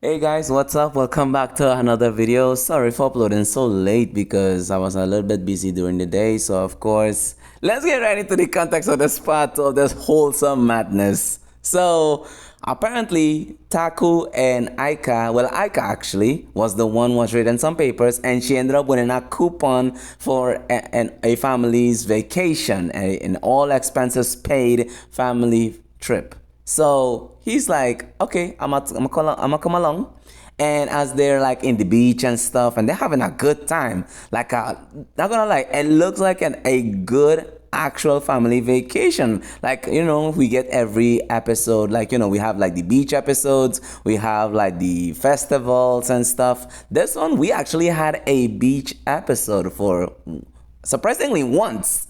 Hey guys, what's up? Welcome back to another video. Sorry for uploading so late because I was a little bit busy during the day. So of course, let's get right into the context of this part of this wholesome madness. So apparently Taku and Aika, well Aika actually was the one who was reading some papers and she ended up winning a coupon for a family's vacation, an all expenses paid family trip. So he's like, okay, I'm gonna come along. And as they're like in the beach and stuff, and they're having a good time, like not gonna lie, it looks like a good actual family vacation. Like we get every episode. Like we have like the beach episodes, we have like the festivals and stuff. This one we actually had a beach episode for surprisingly once.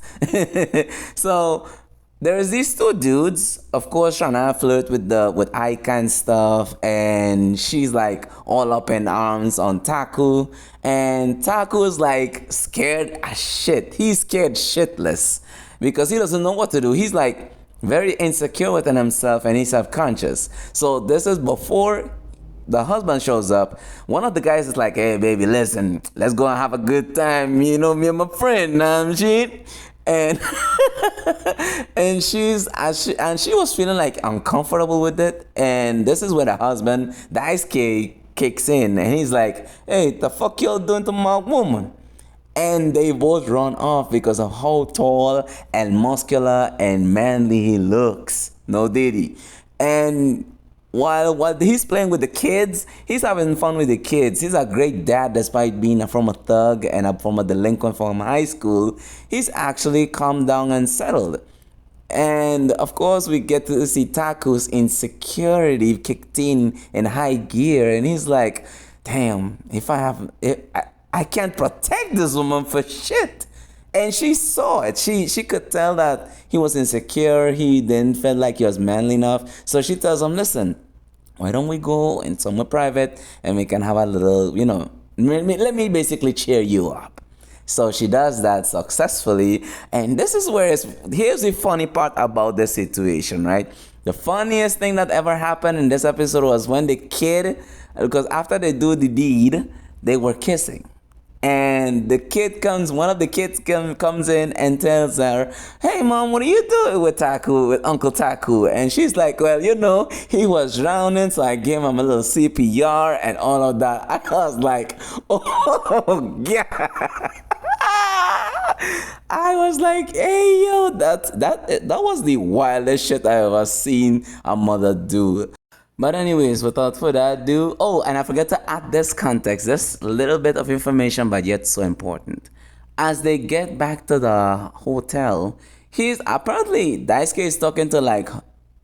So there's these two dudes, of course, trying to flirt with Aika and stuff, and she's like all up in arms on Taku, and Taku's like scared as shit. He's scared shitless because he doesn't know what to do. He's like very insecure within himself and he's self-conscious. So this is before the husband shows up. One of the guys is like, hey baby, listen, let's go and have a good time, me and my friend, shit. And and she was feeling like uncomfortable with it. And this is where the husband, the ice kicks in, and he's like, hey, the fuck y'all doing to my woman? And they both run off because of how tall and muscular and manly he looks. No diddy. And while he's playing with the kids, he's having fun with the kids. He's a great dad despite being from a thug and from a delinquent from high school. He's actually calmed down and settled. And of course, we get to see Taku's insecurity kicked in high gear. And he's like, damn, I can't protect this woman for shit. And she saw it. She could tell that he was insecure. He didn't feel like he was manly enough. So she tells him, listen, why don't we go in somewhere private and we can have a little, let me basically cheer you up. So she does that successfully. And this is where here's the funny part about the situation, right? The funniest thing that ever happened in this episode was when the kid, because after they do the deed, they were kissing. And one of the kids comes in and tells her, hey mom, what are you doing with Uncle Taku? And she's like, well, he was drowning, so I gave him a little CPR and all of that. I was like, oh God. I was like, hey yo, that was the wildest shit I ever seen a mother do. But anyways, without further ado, oh, and I forgot to add this context, this little bit of information, but yet so important. As they get back to the hotel, he's apparently Daisuke is talking to like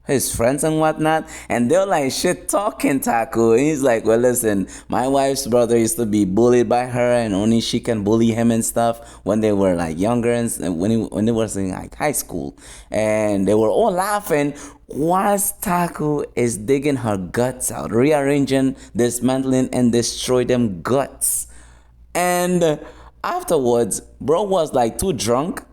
his friends and whatnot, and they're like shit talking Taku. And he's like, well, listen, my wife's brother used to be bullied by her, and only she can bully him and stuff when they were like younger and when they were in like high school, and they were all laughing whilst Taku is digging her guts out, rearranging, dismantling, and destroy them guts. And afterwards, bro was like too drunk,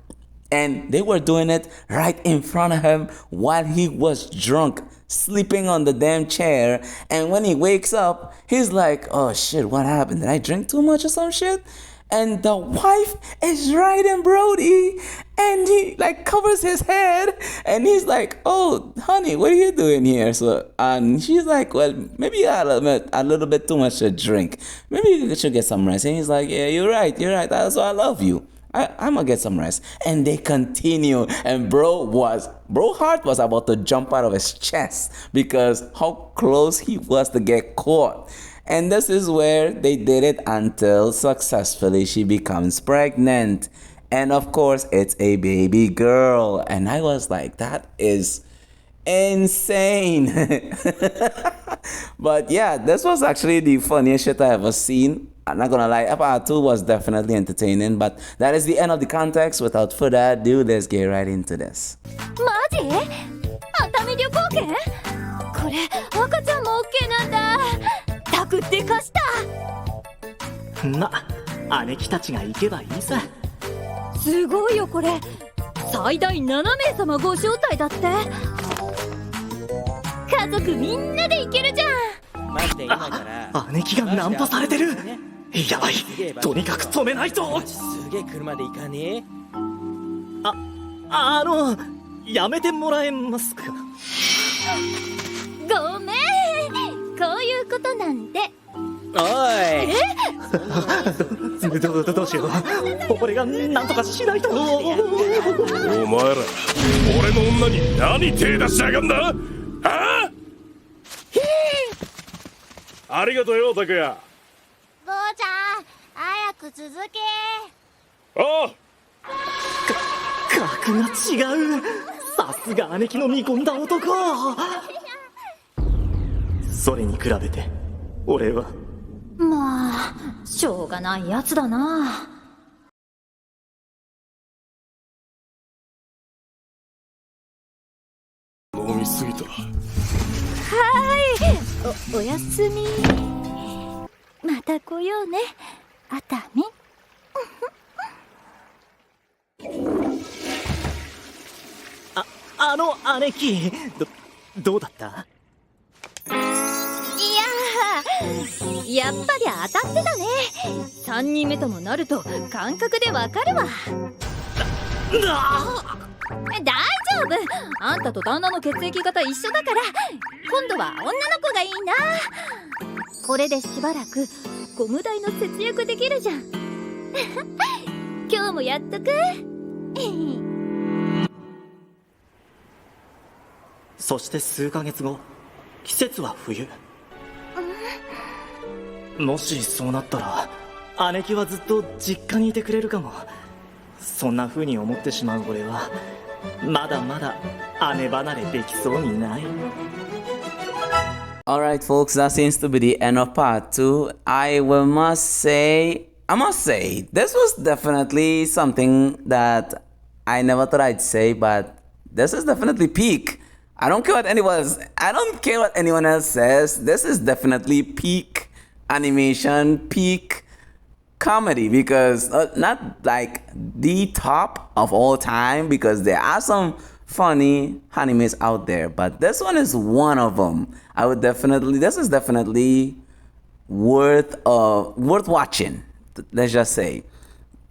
and they were doing it right in front of him while he was drunk, sleeping on the damn chair. And when he wakes up, he's like, oh shit, what happened? Did I drink too much or some shit? And the wife is riding Brody, and he like covers his head, and he's like, oh honey, what are you doing here? So and she's like, well, maybe you had a little bit too much to drink, maybe you should get some rest. And he's like, yeah, you're right, that's why I love you, I'm gonna get some rest. And they continue, and bro heart was about to jump out of his chest because how close he was to get caught. And this is where they did it until successfully she becomes pregnant. And of course, it's a baby girl. And I was like, that is insane. But yeah, this was actually the funniest shit I ever seen. I'm not gonna lie, part 2 was definitely entertaining. But that is the end of the context. Without further ado, let's get right into this. マジ？熱海旅行券？これ赤ちゃんも OK なんだ。タクってかした。ま、姉貴たちが行けばいいさ。すごいよこれ。最大7名様ご招待だって。家族みんなで行けるじゃん。マジ姉貴がナンパされてる。やばい、とにかく止めないと。すげえ車で行かねえ。やめてもらえますか。ごめん、こういうことなんで。おい、どうしよう。俺がなんとかしないと。お前ら、俺の女に何手出しやがんだ。ああ、ありがとうよ、拓也。父ちゃん、早く続け。おう。格が違う。さすが姉貴の見込んだ男。それに比べて俺はまあ、しょうがないやつだな。飲みすぎた。おやすみ。また来ようね、あたみ。姉貴、どうだった？いや、やっぱり当たってたね。3人目ともなると感覚でわかるわ。大丈夫、あんたと旦那の血液型一緒だから、今度は女の子がいいな。これでしばらくゴム代の節約できるじゃん。今日もやっとく。そして数ヶ月後、季節は冬。もしそうなったら姉貴はずっと実家にいてくれるかも。そんな風に思ってしまう俺はまだまだ姉離れできそうにない。 Alright folks, that seems to be the end of part 2. I must say, this was definitely something that I never thought I'd say, but this is definitely peak. I don't care what anyone else says. This is definitely peak animation, peak comedy, because not like the top of all time, because there are some funny animes out there, but this one is one of them. This is definitely worth watching, let's just say.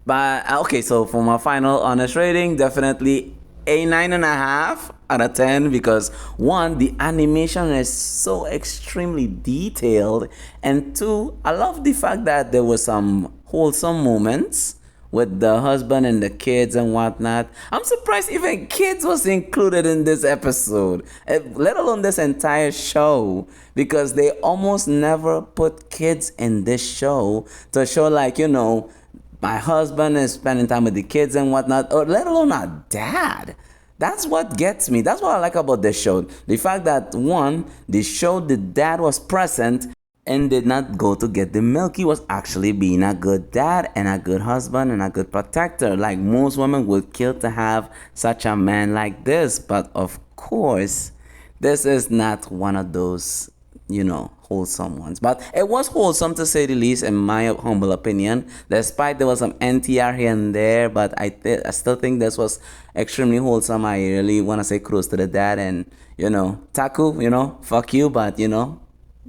But okay, so for my final honest rating, definitely a 9.5 out of 10, because one, the animation is so extremely detailed, and two, I love the fact that there were some wholesome moments with the husband and the kids and whatnot. I'm surprised even kids was included in this episode, let alone this entire show, because they almost never put kids in this show to show, like, you know, my husband is spending time with the kids and whatnot, or let alone a dad. That's what gets me. That's what I like about this show. The fact that, one, the dad was present and did not go to get the milk. He was actually being a good dad and a good husband and a good protector. Like most women would kill to have such a man like this. But of course, this is not one of those, you know, wholesome ones. But it was wholesome, to say the least, in my humble opinion, despite there was some NTR here and there. But I still think this was extremely wholesome. I really want to say kudos to the dad. And, you know, Taku, you know, fuck you, but, you know,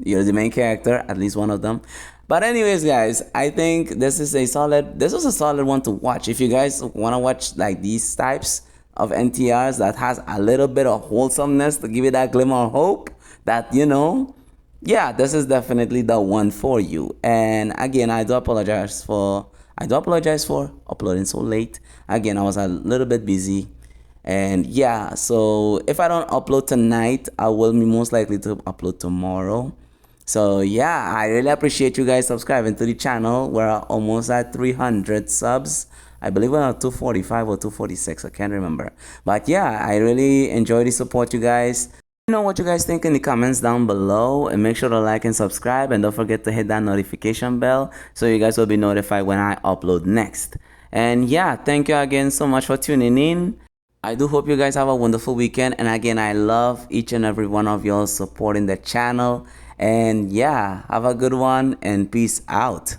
you're the main character, at least one of them. But anyways, guys, I think this was a solid one to watch. If you guys want to watch like these types of NTRs that has a little bit of wholesomeness to give you that glimmer of hope that, you know, yeah, this is definitely the one for you. And again, I do apologize for uploading so late. Again, I was a little bit busy. And yeah, so if I don't upload tonight, I will be most likely to upload tomorrow. So yeah, I really appreciate you guys subscribing to the channel. We're almost at 300 subs. I believe we're at 245 or 246. I can't remember. But yeah, I really enjoy the support, you guys. Let me know what you guys think in the comments down below, and make sure to like and subscribe, and don't forget to hit that notification bell so you guys will be notified when I upload next. And yeah, thank you again so much for tuning in. I do hope you guys have a wonderful weekend, and again, I love each and every one of y'all supporting the channel. And yeah, have a good one, and peace out.